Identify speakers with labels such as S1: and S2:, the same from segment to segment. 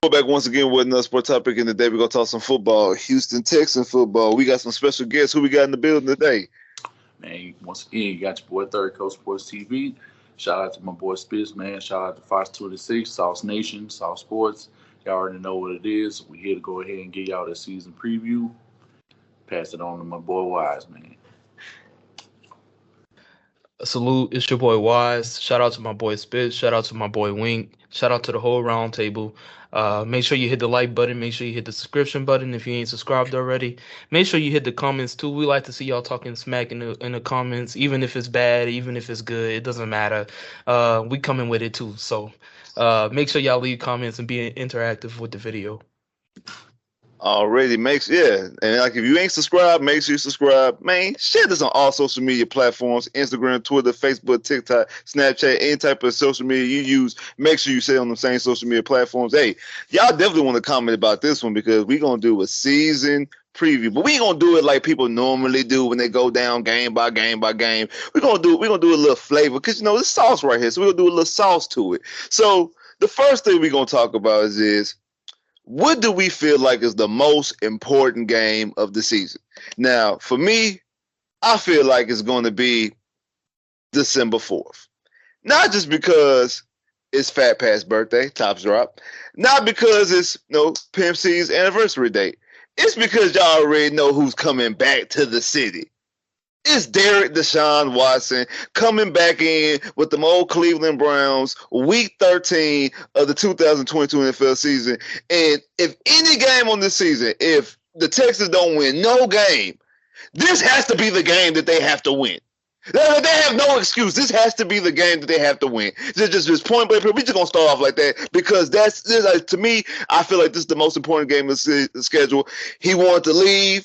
S1: We're back once again with another sport topic, and today we're going to talk some football, Houston Texans football. We got some special guests. Who we got in the building today?
S2: Man, once again, you got your boy Third Coast Sports TV. Shout out to my boy Spitz, man. Shout out to Fox 26, Sauce Nation, Sauce Sports. Y'all already know what it is. We're here to go ahead and get y'all the season preview. Pass it on to my boy Wise, man.
S3: Salute, it's your boy Wise. Shout out to my boy Spitz. Shout out to my boy Wink. Shout out to the whole round table. Make sure you hit the like button. Make sure you hit the subscription button if you ain't subscribed already. Make sure you hit the comments too. We like to see y'all talking smack in the comments, even if it's bad, even if it's good. It doesn't matter. We coming with it too. So make sure y'all leave comments and be interactive with the video.
S1: Already and like if you ain't subscribed, make sure you subscribe. Man, share this on all social media platforms: Instagram, Twitter, Facebook, TikTok, Snapchat, any type of social media you use. Make sure you say on the same social media platforms. Hey, y'all definitely want to comment about this one because we're gonna do a season preview, but we ain't gonna do it like people normally do when they go down game by game by game. We're gonna do a little flavor because this sauce right here, so we're gonna do a little sauce to it. So the first thing we're gonna talk about is what do we feel like is the most important game of the season? Now, for me, I feel like it's going to be December 4th. Not just because it's Fat Pat's birthday, Tops Drop. Not because it's Pimp C's anniversary date. It's because y'all already know who's coming back to the city. It's Derek Deshaun Watson coming back in with the old Cleveland Browns, Week 13 of the 2022 NFL season. And if any game on this season, if the Texans don't win no game, this has to be the game that they have to win. They have no excuse. This has to be the game that they have to win. Just point blank. We're just gonna start off like that because that's to me. I feel like this is the most important game of the schedule. He wanted to leave.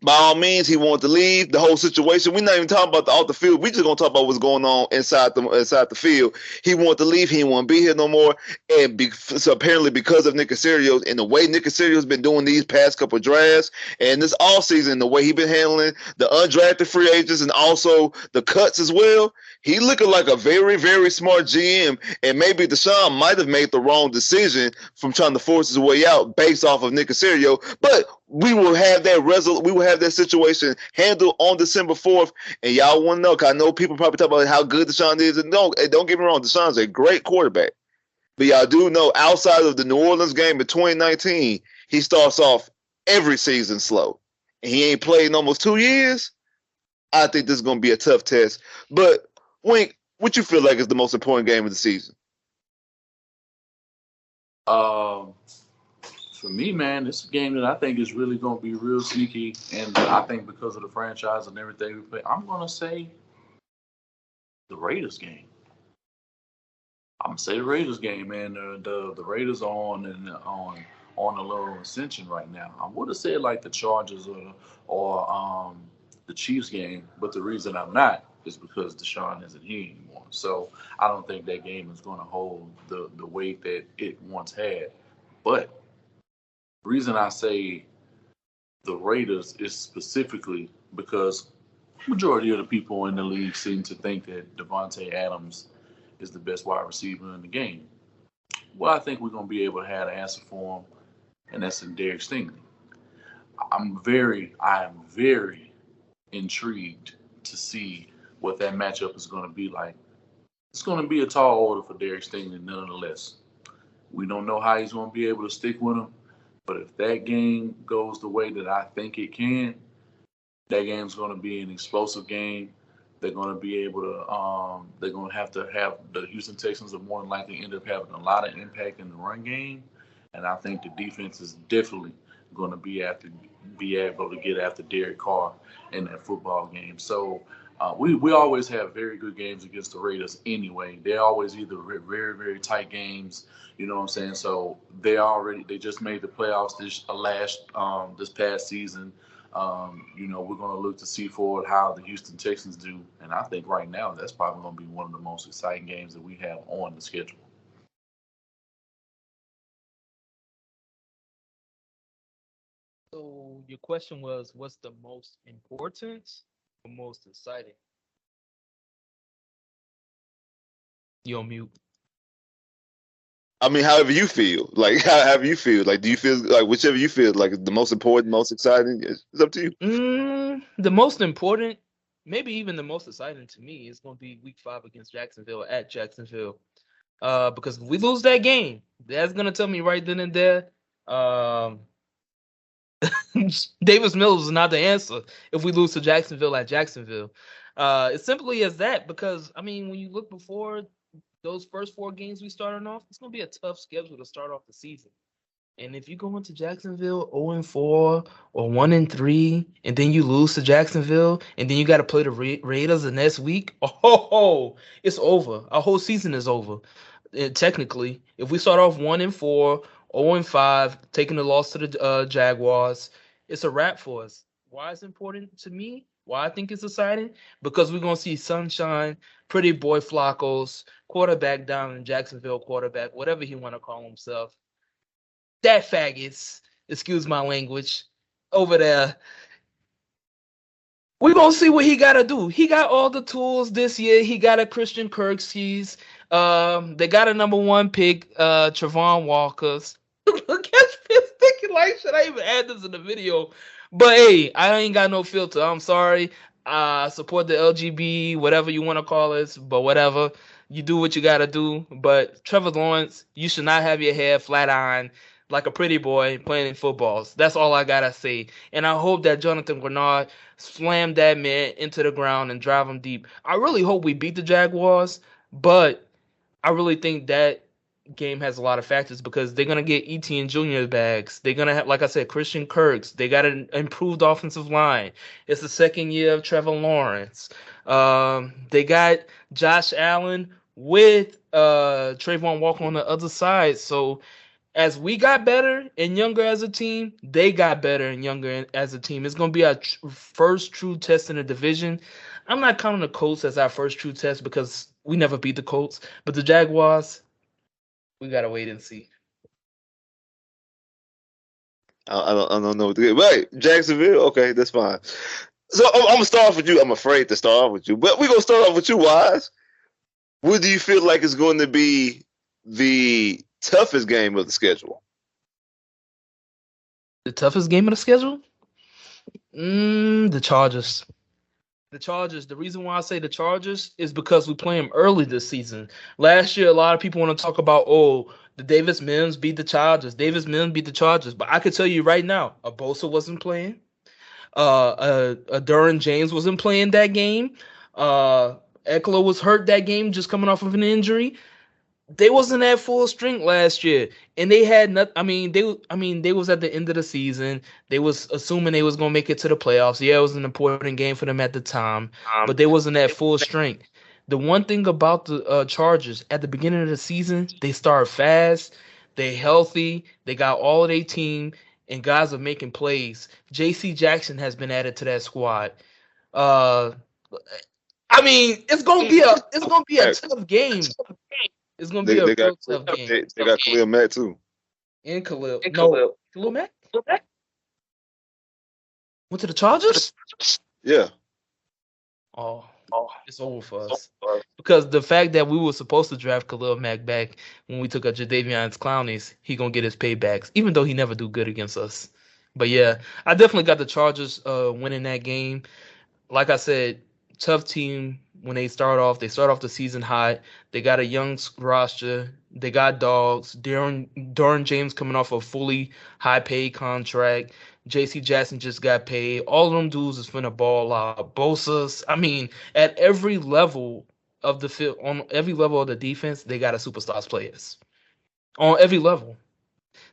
S1: By all means, he wanted to leave. The whole situation. We're not even talking about the off the field. We're just gonna talk about what's going on inside the field. He wanted to leave. He didn't want to be here no more. And so apparently, because of Nick Caserio and the way Nick Caserio's been doing these past couple of drafts and this offseason, the way he's been handling the undrafted free agents and also the cuts as well, he looking like a very, very smart GM. And maybe Deshaun might have made the wrong decision from trying to force his way out based off of Nick Caserio, but we will have that situation handled on December 4th. And y'all want to know, because I know people probably talk about how good Deshaun is. And don't get me wrong, Deshaun's a great quarterback. But y'all do know, outside of the New Orleans game in 2019, he starts off every season slow. And he ain't played in almost 2 years. I think this is going to be a tough test. But, Wink, what you feel like is the most important game of the season?
S2: For me, man, this is a game that I think is really going to be real sneaky. And I think because of the franchise and everything we play, I'm going to say the Raiders game. I'm going to say the Raiders game, man. The Raiders are on a little ascension right now. I would have said like the Chargers or the Chiefs game, but the reason I'm not is because Deshaun isn't here anymore. So I don't think that game is going to hold the weight that it once had. But the reason I say the Raiders is specifically because majority of the people in the league seem to think that Devontae Adams is the best wide receiver in the game. Well, I think we're going to be able to have an answer for him, and that's in Derek Stingley. I am very intrigued to see what that matchup is going to be like. It's going to be a tall order for Derek Stingley, nonetheless. We don't know how he's going to be able to stick with him. But if that game goes the way that I think it can, that game's going to be an explosive game. They're going to be able to they're going to have the Houston Texans are more than likely end up having a lot of impact in the run game. And I think the defense is definitely going to be able to get after Derek Carr in that football game. So we always have very good games against the Raiders anyway. They're always either very, very tight games. You know what I'm saying? So they just made the playoffs this past season. We're going to look to see forward how the Houston Texans do. And I think right now that's probably going to be one of the most exciting games that we have on the schedule.
S3: So your question was, what's the most important or most exciting? You on mute.
S1: I mean, however you feel, like however you feel, like do you feel like whichever you feel like the most important, most exciting? It's up to you.
S3: The most important, maybe even the most exciting to me, is going to be Week 5 against Jacksonville at Jacksonville. Because if we lose that game, that's going to tell me right then and there. Um, Davis Mills is not the answer if we lose to Jacksonville at Jacksonville. It's simply as that because I mean, when you look before those first 4 games we started off, it's gonna be a tough schedule to start off the season. And if you go into Jacksonville 0-4 or 1-3, and then you lose to Jacksonville, and then you got to play the Raiders the next week, it's over. Our whole season is over. And technically, if we start off 1-4, 0-5, taking the loss to the Jaguars, it's a wrap for us. Why it's important to me? Why I think it's exciting? Because we're gonna see sunshine, pretty boy Flacco's quarterback down in Jacksonville, quarterback, whatever he want to call himself, that faggots, excuse my language, over there. We're gonna see what he gotta do. He got all the tools this year. He got a Christian Kirksey's. They got a number 1 pick, Trevon Walker's. Look at me thinking like, should I even add this in the video? But hey, I ain't got no filter. I'm sorry. I support the LGB, whatever you want to call it, but whatever. You do what you gotta do. But Trevor Lawrence, you should not have your hair flat iron like a pretty boy playing footballs. That's all I gotta say. And I hope that Jonathan Grenard slam that man into the ground and drive him deep. I really hope we beat the Jaguars, but I really think that game has a lot of factors because they're gonna get ETN Jr. bags. They're gonna have, like I said, Christian Kirks. They got an improved offensive line. It's the second year of Trevor Lawrence. They got Josh Allen with Trayvon Walker on the other side. So as we got better and younger as a team, they got better and younger as a team. It's going to be our first true test in the division. I'm not counting the Colts as our first true test because we never beat the Colts. But the Jaguars, we got to wait and see.
S1: I don't know what to get. Right, Jacksonville. Okay, that's fine. So I'm gonna start off with you. I'm afraid to start off with you, but we're gonna start off with you, Wise. What do you feel like is going to be the toughest game of the schedule?
S3: The toughest game of the schedule? The Chargers. The Chargers. The reason why I say the Chargers is because we play them early this season. Last year, a lot of people want to talk about, the Davis Mills beat the Chargers. Davis Mills beat the Chargers. But I could tell you right now, a Bosa wasn't playing. Derwin James wasn't playing that game. Eckler was hurt that game, just coming off of an injury. They wasn't at full strength last year, and they had not. I mean, they was at the end of the season. They was assuming they was gonna make it to the playoffs. Yeah, it was an important game for them at the time, but they wasn't at full strength. The one thing about the Chargers at the beginning of the season, they start fast, they healthy, they got all of their team, and guys are making plays. J.C. Jackson has been added to that squad. Uh, I mean, it's gonna be a tough game. It's gonna be a
S1: They got
S3: real tough game.
S1: they got Khalil Mack too.
S3: And Khalil. No, Khalil Mack? Went to the Chargers?
S1: Yeah.
S3: Oh, it's over for us. Because the fact that we were supposed to draft Khalil Mack back when we took a Jadeveon Clowney's, he gonna get his paybacks, even though he never do good against us. But yeah, I definitely got the Chargers winning that game. Like I said, tough team when they start off. They start off the season hot. They got a young roster. They got dogs. Derwin James coming off a fully high-paid contract. J.C. Jackson just got paid. All of them dudes is finna ball out. Bosa's. I mean, at every level of the field, on every level of the defense, they got a superstars players. On every level.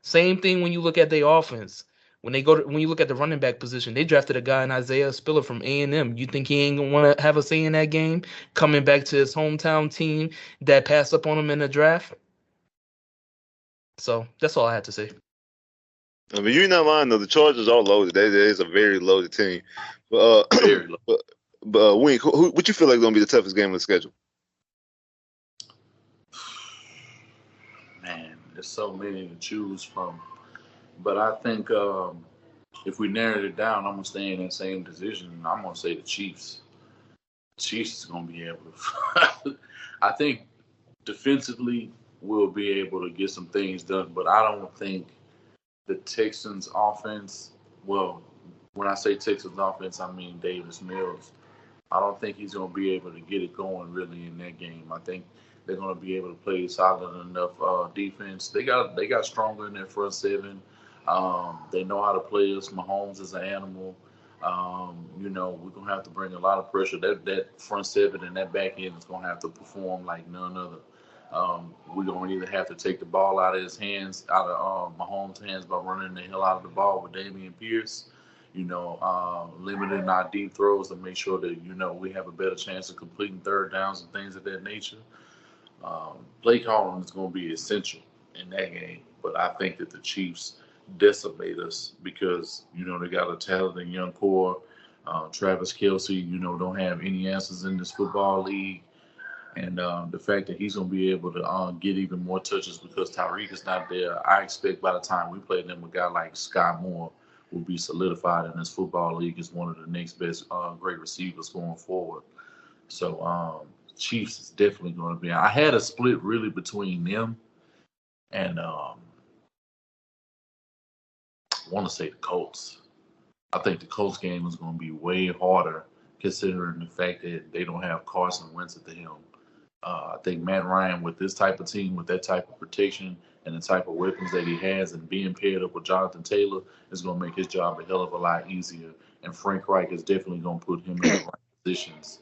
S3: Same thing when you look at their offense. When you look at the running back position, they drafted a guy in Isaiah Spiller from A&M. You think he ain't gonna want to have a say in that game? Coming back to his hometown team that passed up on him in the draft. So that's all I had to say.
S1: I mean, you're not lying though. The Chargers are loaded. That is a very loaded team. But Wink, what you feel like is gonna be the toughest game of the schedule?
S2: Man, there's so many to choose from. But I think if we narrowed it down, I'm gonna stay in that same position. I'm gonna say the Chiefs. Chiefs is gonna be able to. I think defensively, we'll be able to get some things done. But I don't think the Texans offense, well, when I say Texans offense, I mean Davis Mills. I don't think he's going to be able to get it going really in that game. I think they're going to be able to play solid enough defense. They got stronger in their front seven. They know how to play us. Mahomes is an animal. We're going to have to bring a lot of pressure. That front seven and that back end is going to have to perform like none other. We're going to either have to take the ball out of Mahomes' hands by running the hell out of the ball with Dameon Pierce, limiting our deep throws to make sure that, we have a better chance of completing third downs and things of that nature. Play calling is going to be essential in that game, but I think that the Chiefs decimate us because, they got a talented young core. Travis Kelce, don't have any answers in this football league. And the fact that he's going to be able to get even more touches because Tyreek is not there, I expect by the time we play them, a guy like Sky Moore will be solidified in this football league as one of the next best great receivers going forward. So Chiefs is definitely going to be. I had a split really between them and I want to say the Colts. I think the Colts game is going to be way harder considering the fact that they don't have Carson Wentz at the helm. I think Matt Ryan, with this type of team, with that type of protection and the type of weapons that he has and being paired up with Jonathan Taylor is going to make his job a hell of a lot easier. And Frank Reich is definitely going to put him in the right positions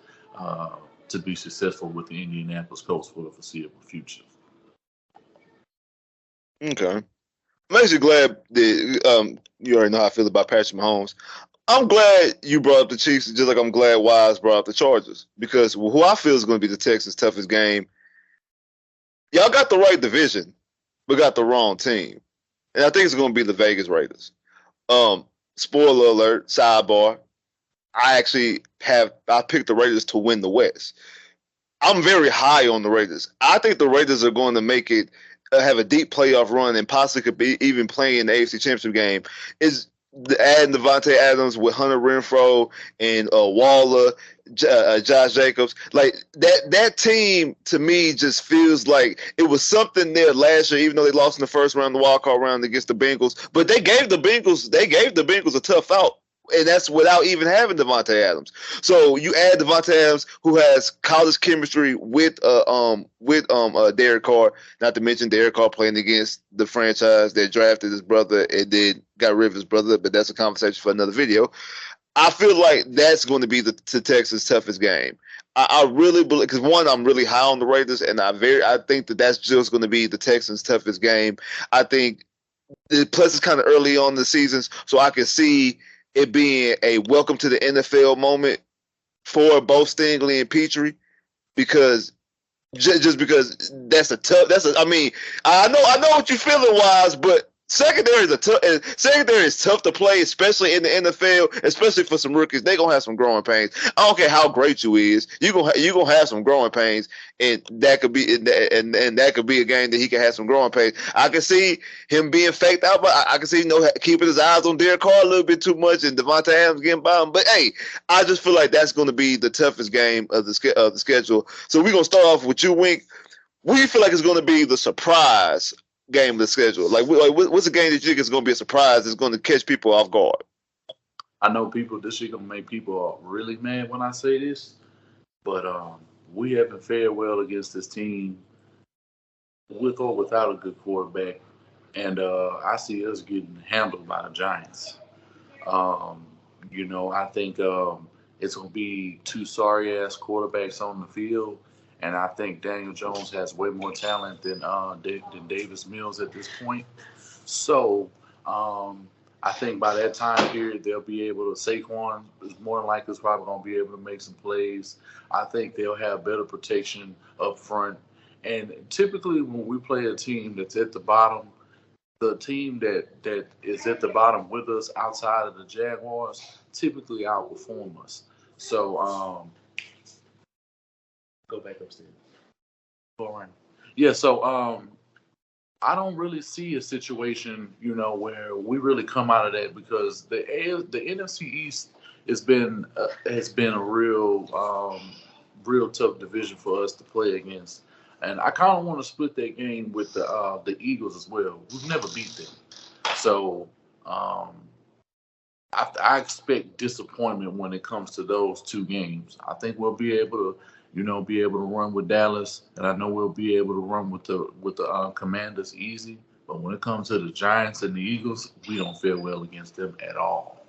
S2: to be successful with the Indianapolis Colts for the foreseeable future.
S1: Okay. I'm actually glad that you already know how I feel about Patrick Mahomes. I'm glad you brought up the Chiefs, just like I'm glad Wise brought up the Chargers, because who I feel is going to be the Texans' toughest game. Y'all got the right division, but got the wrong team, and I think it's going to be the Vegas Raiders. Spoiler alert, sidebar. I picked the Raiders to win the West. I'm very high on the Raiders. I think the Raiders are going to make it, have a deep playoff run, and possibly could be even playing in the AFC Championship game. Is adding Devontae Adams with Hunter Renfrow and Waller, Josh Jacobs, like that team to me just feels like it was something there last year, even though they lost in the first round, the wild card round against the Bengals. But they gave the Bengals a tough out. And that's without even having Devontae Adams. So you add Devontae Adams, who has college chemistry with Derek Carr. Not to mention Derek Carr playing against the franchise that drafted his brother and then got rid of his brother. But that's a conversation for another video. I feel like that's going to be the Texas' toughest game. I really believe, because one, I'm really high on the Raiders, and I think that's just going to be the Texans' toughest game. I think plus it's kind of early on in the seasons, so I can see it being a welcome to the NFL moment for both Stingley and Petrie, because just because I mean, I know what you're feeling, Wise, but secondary is tough to play, especially in the NFL, especially for some rookies. They're gonna have some growing pains. I don't care how great you is, you're gonna have some growing pains, and that could be that could be a game that he can have some growing pains. I can see him being faked out, but I can see keeping his eyes on Derek Carr a little bit too much, and Devontae Adams getting by him. But hey, I just feel like that's gonna be the toughest game of the schedule. So we're gonna start off with you, Wink. What do you feel like is gonna be the surprise game of the schedule? Like what's a game that you think is going to be a surprise that's going to catch people off guard?
S2: I know this shit going to make people really mad when I say this, but we haven't fared well against this team with or without a good quarterback, and I see us getting handled by the Giants. I think it's going to be two sorry-ass quarterbacks on the field. And I think Daniel Jones has way more talent than Davis Mills at this point. So I think by that time period, they'll be able to, Saquon is more than likely probably going to be able to make some plays. I think they'll have better protection up front. And typically when we play a team that's at the bottom, the team that is at the bottom with us outside of the Jaguars typically outperform us. So go back upstairs. Go around. Yeah, so I don't really see a situation, where we really come out of that, because the NFC East has been a real tough division for us to play against. And I kind of want to split that game with the Eagles as well. We've never beat them, so I expect disappointment when it comes to those two games. I think we'll be able to, be able to run with Dallas, and I know we'll be able to run with the Commanders easy. But when it comes to the Giants and the Eagles, we don't fare well against them at all.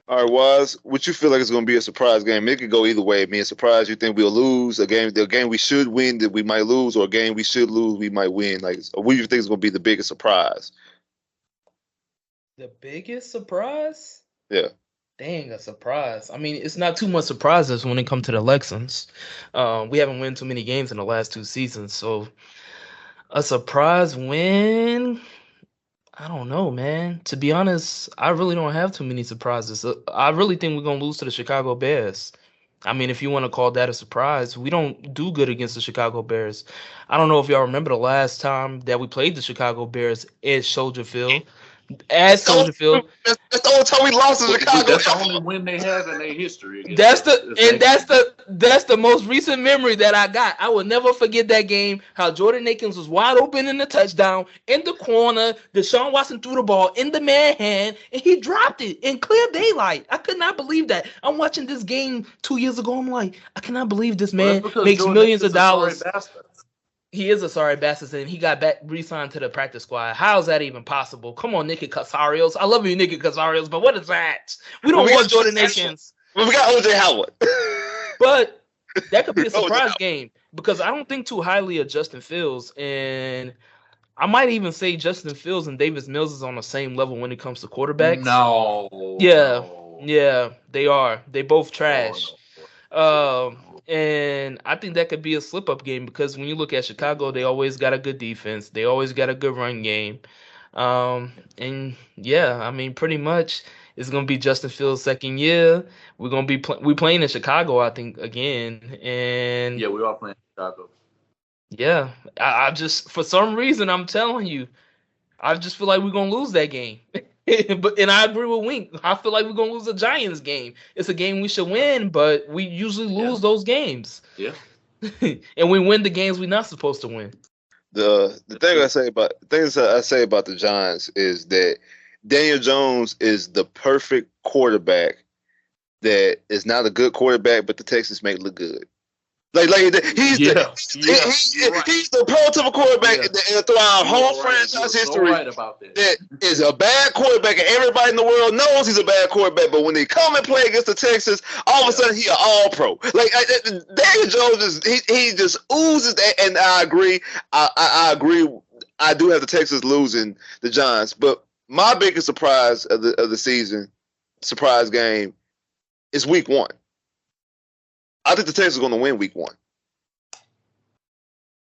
S1: All right, Waz, what you feel like is going to be a surprise game? It could go either way. I mean, a surprise you think we'll lose, the game we should win that we might lose, or a game we should lose we might win. Like, what do you think is going to be the biggest surprise?
S3: The biggest surprise?
S1: Yeah.
S3: Dang, a surprise. I mean, it's not too much surprises when it comes to the Texans. We haven't won too many games in the last 2 seasons, so a surprise win? I don't know, man. To be honest, I really don't have too many surprises. I really think we're going to lose to the Chicago Bears. I mean, if you want to call that a surprise, we don't do good against the Chicago Bears. I don't know if y'all remember the last time that we played the Chicago Bears at Soldier Field. That's the
S1: only time we lost to Chicago.
S2: That's the only win they have in their history.
S3: That's the most recent memory that I got. I will never forget that game. How Jordan Akins was wide open in the touchdown in the corner. Deshaun Watson threw the ball in the man hand and he dropped it in clear daylight. I could not believe that. I'm watching this game 2 years ago. I'm like, I cannot believe this man makes Jordan millions of dollars. He is a sorry bastard, and he got back re-signed to the practice squad. How is that even possible? Come on, Nicky Casarios. I love you, Nicky Casarios, but what is that? We don't want Jordan Akins.
S1: We got O.J. Howard.
S3: But that could be a surprise game because I don't think too highly of Justin Fields, and I might even say Justin Fields and Davis Mills is on the same level when it comes to quarterbacks.
S2: No.
S3: Yeah, they are. They both trash. And I think that could be a slip-up game because when you look at Chicago, they always got a good defense. They always got a good run game. And yeah, I mean, pretty much it's going to be Justin Fields' second year. We're going to be we playing in Chicago, I think, again. And
S2: yeah, we are playing in Chicago.
S3: Yeah, I just, for some reason, I'm telling you, I just feel like we're going to lose that game. And I agree with Wink. I feel like we're gonna lose a Giants game. It's a game we should win, but we usually lose those games.
S2: Yeah.
S3: And we win the games we're not supposed to win.
S1: The thing I say about the Giants is that Daniel Jones is the perfect quarterback that is not a good quarterback, but the Texans make look good. He's the prototypical quarterback throughout whole franchise history that is a bad quarterback, and everybody in the world knows he's a bad quarterback. But when they come and play against the Texans, all of a sudden he an all-pro. Daniel Jones he just oozes that, and I agree. I agree. I do have the Texans losing the Giants, but my biggest surprise of the season, surprise game, is Week 1. I think the Texans are going to win Week 1.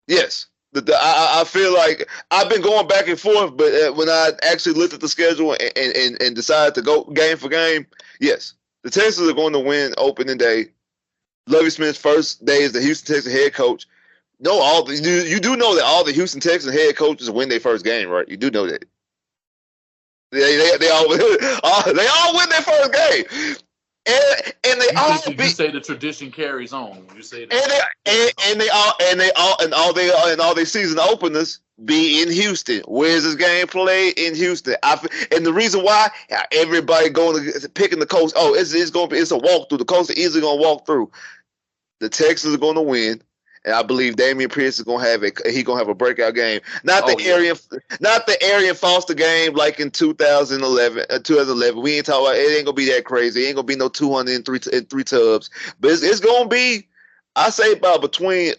S1: Yes. I feel like I've been going back and forth, but when I actually looked at the schedule and decided to go game for game, yes, the Texans are going to win opening day. Lovie Smith's first day as the Houston Texans head coach. You do know that all the Houston Texans head coaches win their first game, right? You do know that. They all win their first game. And they all
S2: you say the tradition carries on. You say
S1: that. And all their season openers be in Houston. Where's this game played? In Houston. And the reason why everybody picking the Colts. Oh, it's a walkthrough. The Colts are easily gonna walk through. The Texans are gonna win. And I believe Damian Pierce is gonna have a breakout game. Not the Arian Foster game like in 2011. 2011. We ain't talking about it. Ain't gonna be that crazy. It ain't gonna be no 203 tubs. But it's gonna be, I say, about between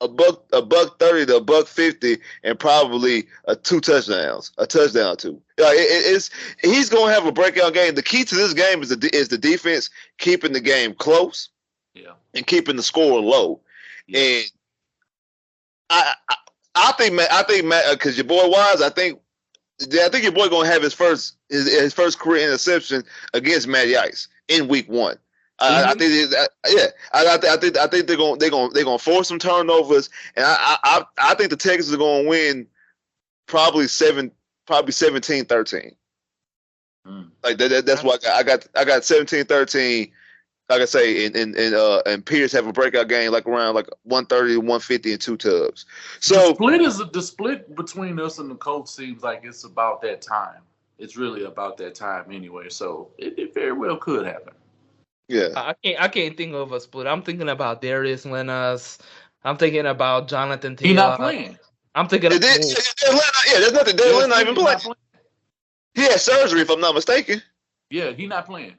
S1: a buck 30 to a buck 50, and probably a touchdown or two. He's gonna have a breakout game. The key to this game is the defense keeping the game close, and keeping the score low. And I think Matt, because your boy Wise, I think your boy gonna have his first career interception against Matty Ice in Week 1. I think they're gonna force some turnovers, and I think the Texans are gonna win probably 17-13. Like that's why I got 17-13. like I say, and Pierce have a breakout game like around like 130 to 150 and 2 tubs. So
S2: The split between us and the Colts seems like it's about that time. It's really about that time anyway. So it very well could happen.
S1: yeah,
S3: I can't think of a split. I'm thinking about Darius Leonard. I'm thinking about Jonathan
S2: He not
S3: Taylor.
S2: playing.
S3: I'm thinking.
S1: there's nothing. They're not even playing. He had surgery, if I'm not mistaken.
S2: Yeah, he not playing.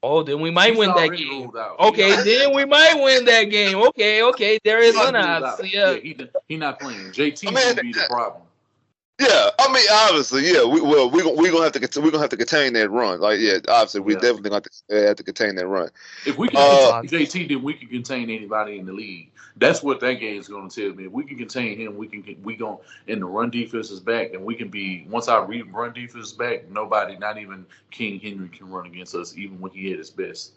S3: Oh, then we might win that game.
S2: Ruled out.
S3: Okay, then we might win that game. Okay. Darius Leonard.
S2: Yeah, he not playing. JT gonna be the problem.
S1: Yeah, I mean, obviously, yeah. We gonna have to contain that run. Like, yeah, obviously, we definitely gonna have to contain that run.
S2: If we can contain JT, then we can contain anybody in the league. That's what that game is gonna tell me. If we can contain him, we gonna and the run defense is back, and we can be once our run defense is back. Nobody, not even King Henry, can run against us, even when he at his best.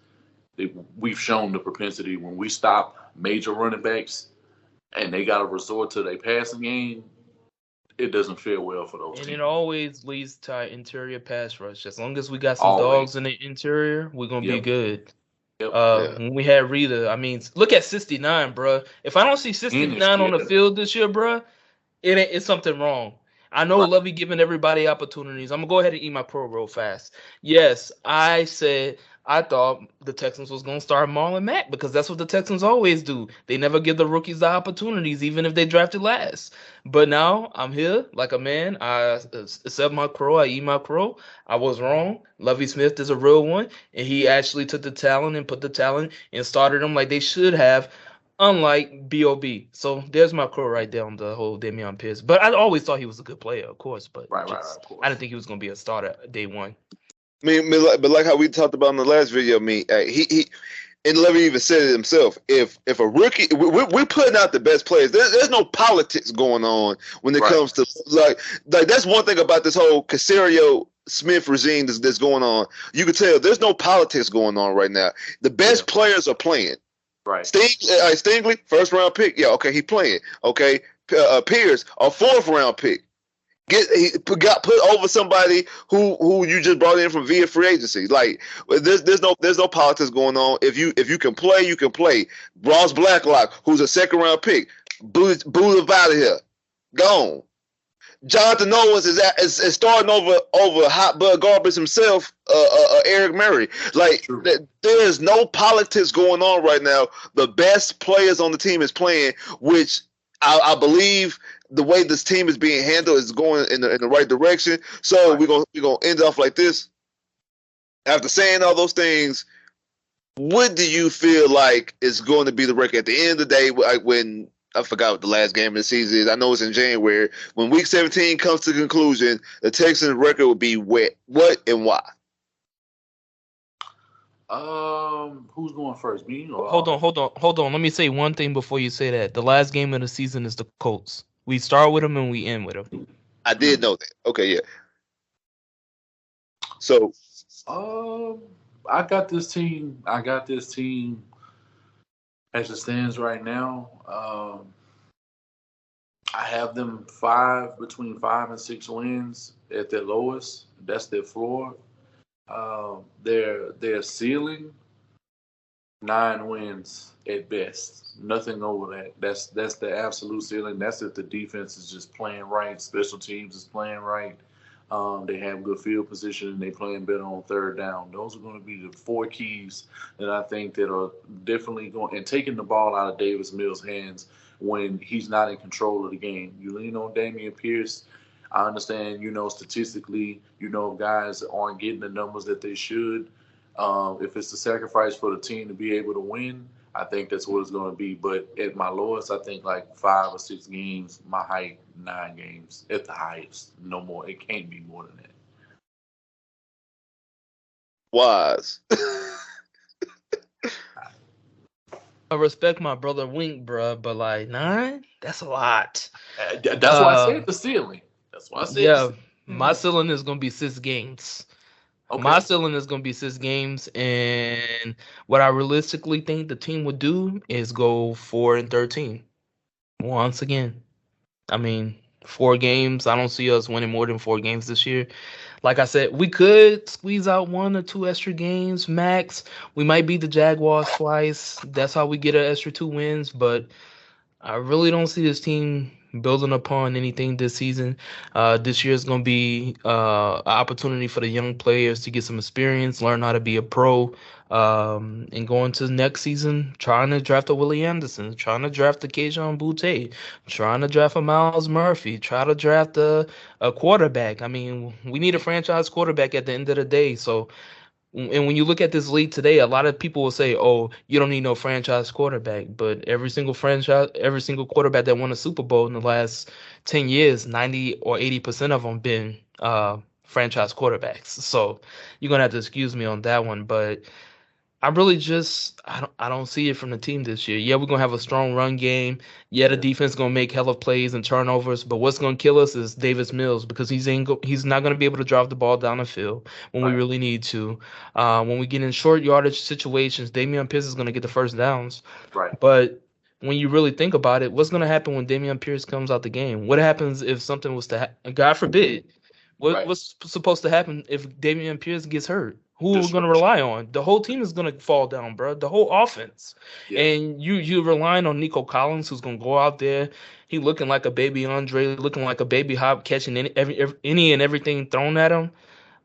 S2: We've shown the propensity when we stop major running backs, and they got to resort to their passing game. It doesn't feel well for those teams.
S3: It always leads to our interior pass rush. As long as we got some dogs in the interior, we're going to be good.
S2: Yep.
S3: When we had Rita, I mean, look at 69, bro. If I don't see 69 on the field this year, bro, it's something wrong. I know Lovey giving everybody opportunities. I'm going to go ahead and eat my crow real fast. Yes, I thought the Texans was going to start Marlon Mack because that's what the Texans always do. They never give the rookies the opportunities, even if they drafted last. But now I'm here like a man. I accept my crow. I eat my crow. I was wrong. Lovey Smith is a real one, and he actually took the talent and put the talent and started them like they should have, unlike B.O.B. So there's my crow right there on the whole Dameon Pierce. But I always thought he was a good player, of course. But
S2: of course.
S3: I didn't think he was going to be a starter day one.
S1: But like how we talked about in the last video, he and Levy even said it himself. If a rookie, we're putting out the best players. There's no politics going on when it comes to like that's one thing about this whole Caserio Smith regime that's going on. You can tell there's no politics going on right now. The best players are playing.
S2: Right.
S1: Stingley, first round pick. Yeah, okay, he playing. Okay, Pierce, a 4th round pick. He got put over somebody who you just brought in from via free agency. Like there's no politics going on. If you can play, you can play. Ross Blacklock, who's a 2nd round pick, boo him out of here, gone. Jonathan Owens is starting over hot bud garbage himself. Eric Murray. Like there is no politics going on right now. The best players on the team is playing, which I believe. The way this team is being handled is going in the right direction. So we're gonna end off like this. After saying all those things, what do you feel like is going to be the record at the end of the day? When I forgot what the last game of the season is. I know it's in January. When Week 17 comes to conclusion, the Texans' record will be what and why?
S2: Who's going first? Me or
S3: hold on. Let me say one thing before you say that. The last game of the season is the Colts. We start with them and we end with them.
S1: I did know that. Okay, yeah. So,
S2: I got this team as it stands right now. I have them between 5 and 6 wins at their lowest. That's their floor. Their ceiling, 9 wins at best. Nothing over that. That's the absolute ceiling. That's if the defense is just playing right, special teams is playing right. They have good field position and they playing better on 3rd down. Those are going to be the 4 keys that I think that are definitely going and taking the ball out of Davis Mills' hands when he's not in control of the game. You lean on Dameon Pierce. I understand, statistically, guys aren't getting the numbers that they should. If it's the sacrifice for the team to be able to win, I think that's what it's going to be. But at my lowest, I think like 5 or 6 games. My height, 9 games at the highest. No more. It can't be more than that.
S1: Wise.
S3: I respect my brother Wink, bro, but like 9, that's a lot.
S2: That's why I said the ceiling. That's why I said.
S3: Yeah, my ceiling is going to be 6 games. Okay. My ceiling is going to be 6 games, and what I realistically think the team would do is go 4-13. Once again, I mean, 4 games. I don't see us winning more than 4 games this year. Like I said, we could squeeze out 1 or 2 extra games max. We might beat the Jaguars twice. That's how we get an extra 2 wins. But I really don't see this team building upon anything this season. This year is going to be an opportunity for the young players to get some experience, learn how to be a pro, and go into next season trying to draft a Willie Anderson, trying to draft a Kayshon Boutte, trying to draft a Miles Murphy, try to draft a quarterback. I mean, we need a franchise quarterback at the end of the day. So and when you look at this league today, a lot of people will say, "Oh, you don't need no franchise quarterback." But every single quarterback that won a Super Bowl in the last 10 years, 90 or 80% of them been franchise quarterbacks. So you're gonna have to excuse me on that one. But I don't see it from the team this year. Yeah, we're gonna have a strong run game. Yeah, the defense gonna make hella plays and turnovers. But what's gonna kill us is Davis Mills because he's not gonna be able to drive the ball down the field when we really need to. When we get in short yardage situations, Damian Pierce is gonna get the first downs.
S2: Right.
S3: But when you really think about it, what's gonna happen when Damian Pierce comes out the game? What happens if something was to God forbid? What's supposed to happen if Damian Pierce gets hurt? Who are we gonna rely on? The whole team is gonna fall down, bro. The whole offense.
S2: Yeah.
S3: And you're relying on Nico Collins, who's gonna go out there. He looking like a baby Andre, looking like a baby Hop, catching any and everything thrown at him.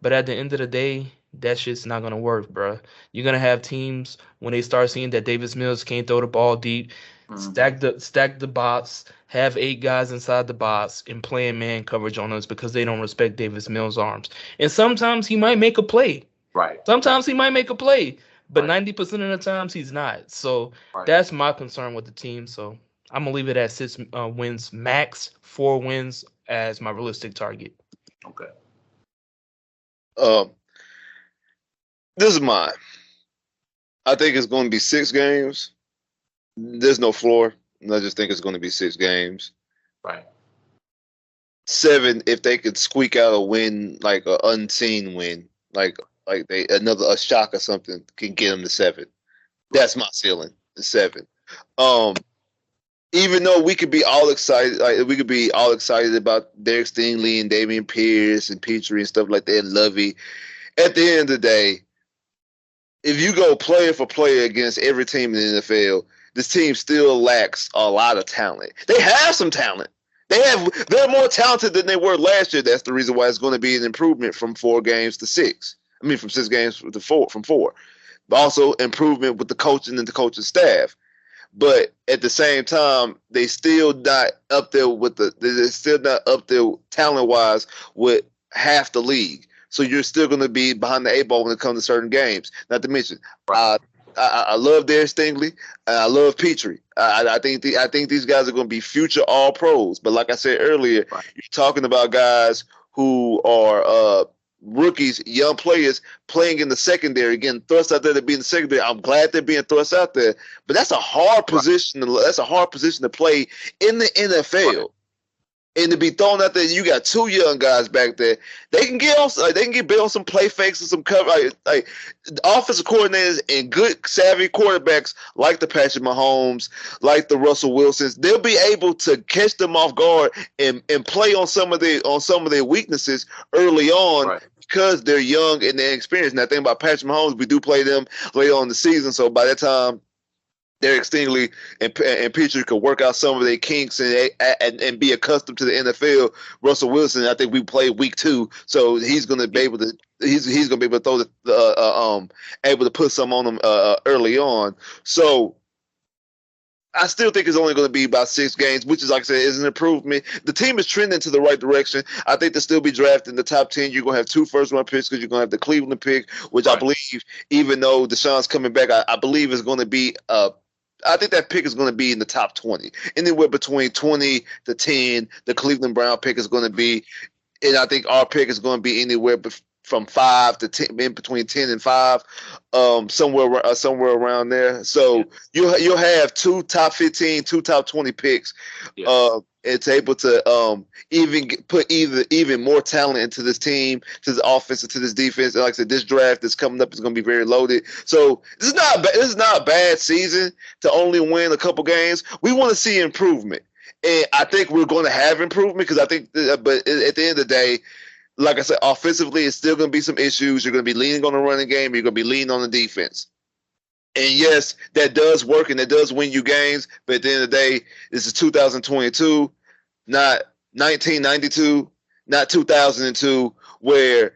S3: But at the end of the day, that shit's not gonna work, bro. You're gonna have teams when they start seeing that Davis Mills can't throw the ball deep, stack the box, have 8 guys inside the box, and playing man coverage on us because they don't respect Davis Mills' arms. And sometimes he might make a play.
S2: Right.
S3: Sometimes he might make a play, but 90% of the times he's not. So that's my concern with the team. So I'm gonna leave it at 6 wins max, 4 wins as my realistic target.
S2: Okay.
S1: This is mine. I think it's going to be 6 games. There's no floor. I just think it's going to be 6 games.
S2: Right.
S1: 7 if they could squeak out a win, like an unseen win, like a shock or something can get them to 7. That's my ceiling. 7. Even though we could be all excited, about Derek Stingley and Damian Pierce and Petrie and stuff like that, and Lovey. At the end of the day, if you go player for player against every team in the NFL, this team still lacks a lot of talent. They have some talent. They're more talented than they were last year. That's the reason why it's going to be an improvement from 4 games to 6. I mean, from 6 games to 4, from 4. But also improvement with the coaching and the coaching staff. But at the same time, they're still not up there talent wise with half the league. So you're still going to be behind the 8 ball when it comes to certain games. Not to mention, I love Derek Stingley. I love Petrie. I think these guys are going to be future All Pros. But like I said earlier, you're talking about guys who are rookies, young players playing in the secondary, getting thrust out there to be in the secondary. I'm glad they're being thrust out there, but that's a hard position. That's a hard position to play in the NFL. And to be thrown out there, you got 2 young guys back there. They can get on. They can get built on some play fakes and some cover. Like offensive coordinators and good savvy quarterbacks like the Patrick Mahomes, like the Russell Wilsons. They'll be able to catch them off guard and play on some of their weaknesses early on. Because they're young and they're experienced. And I think about Patrick Mahomes, we do play them later on in the season. So by that time, Derek Stingley and Petrie could work out some of their kinks and be accustomed to the NFL. Russell Wilson, I think we played week 2, so he's going to be able to throw able to put some on them early on. So I still think it's only going to be about 6 games, which is, like I said, is an improvement. The team is trending to the right direction. I think they'll still be drafted in the top 10. You're going to have 2 first-round picks because you're going to have the Cleveland pick, which I believe, even though Deshaun's coming back, I believe is going to be I think that pick is going to be in the top 20. Anywhere between 20 to 10, the Cleveland Brown pick is going to be, and I think our pick is going to be anywhere from 5 to 10, in between 10 and 5, somewhere around there. So you'll have 2 top 15, 2 top 20 picks. It's able to put even more talent into this team, to this offense, and to this defense. And like I said, this draft that's coming up is going to be very loaded. So this is not a bad season to only win a couple games. We want to see improvement, and I think we're going to have improvement because I think. But at the end of the day, like I said, offensively, it's still going to be some issues. You're going to be leaning on the running game. You're going to be leaning on the defense. And yes, that does work and that does win you games. But at the end of the day, this is 2022, not 1992, not 2002, where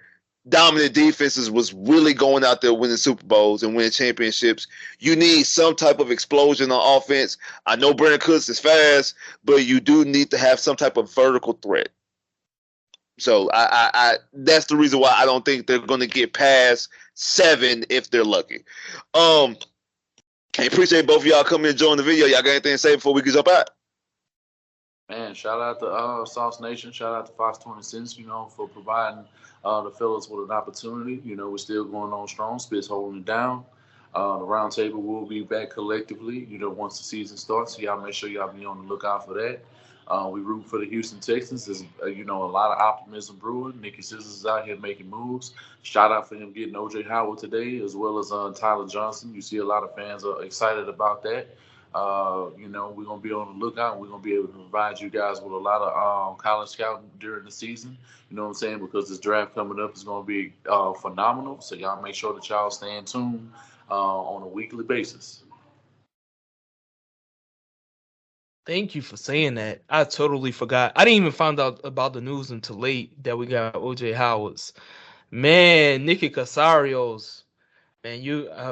S1: dominant defenses was really going out there winning Super Bowls and winning championships. You need some type of explosion on offense. I know Brandon Cooks is fast, but you do need to have some type of vertical threat. So I that's the reason why I don't think they're going to get past 7 if they're lucky. I appreciate both of y'all coming and joining the video. Y'all got anything to say before we get up out?
S2: Man, shout out to Sauce Nation. Shout out to Fox 20 Cents, for providing the fellas with an opportunity. We're still going on strong. Spit's holding it down. The roundtable will be back collectively, once the season starts. So y'all make sure y'all be on the lookout for that. We root for the Houston Texans. There's, a lot of optimism brewing. Nicky Scissors is out here making moves. Shout out for him getting O.J. Howard today, as well as Tyler Johnson. You see a lot of fans are excited about that. We're going to be on the lookout. We're going to be able to provide you guys with a lot of college scouting during the season. You know what I'm saying? Because this draft coming up is going to be phenomenal. So y'all make sure that y'all stay in tune on a weekly basis.
S3: Thank you for saying that. I totally forgot. I didn't even find out about the news until late that we got O.J. Howard's. Man, Nicky Casario's. Man,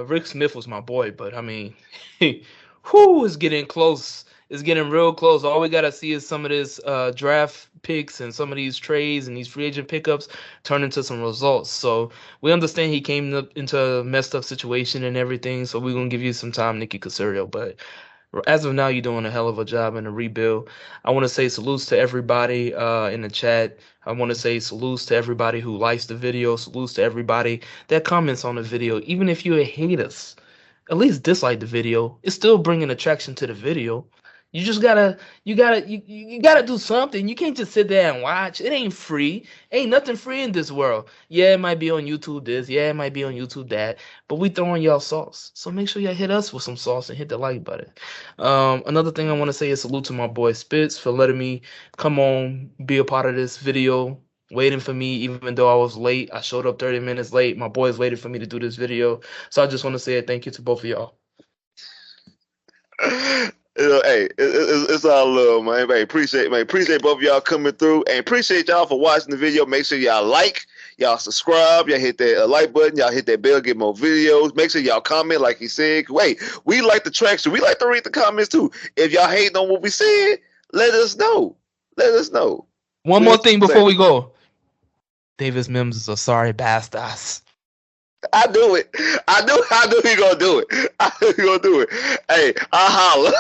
S3: Rick Smith was my boy, but I mean, it's getting close. It's getting real close. All we gotta see is some of this draft picks and some of these trades and these free agent pickups turn into some results. So we understand he came into a messed up situation and everything. So we're gonna give you some time, Nicky Casario. But as of now, you're doing a hell of a job in the rebuild. I want to say salutes to everybody in the chat. I want to say salutes to everybody who likes the video. Salutes to everybody that comments on the video. Even if you hate us, at least dislike the video. It's still bringing attraction to the video. You just gotta do something. You can't just sit there and watch. It ain't free. Ain't nothing free in this world. Yeah, it might be on YouTube this. Yeah, it might be on YouTube that. But we throwing y'all sauce. So make sure y'all hit us with some sauce and hit the like button. Another thing I want to say is salute to my boy Spitz for letting me come on, be a part of this video. Waiting for me, even though I was late. I showed up 30 minutes late. My boys waited for me to do this video. So I just want to say a thank you to both of y'all.
S1: Hey, it's all love, man. Hey, appreciate both of y'all coming through, and appreciate y'all for watching the video. Make sure y'all like, y'all subscribe, y'all hit that like button, y'all hit that bell, get more videos. Make sure y'all comment, like he said. Wait, we like the traction. We like to read the comments too. If y'all hating on what we said, let us know. Let us know.
S3: One more thing before we go. Davis Mims is a sorry bastard.
S1: I knew it. I knew he gonna do it. I knew he gonna do it. Hey, I holla.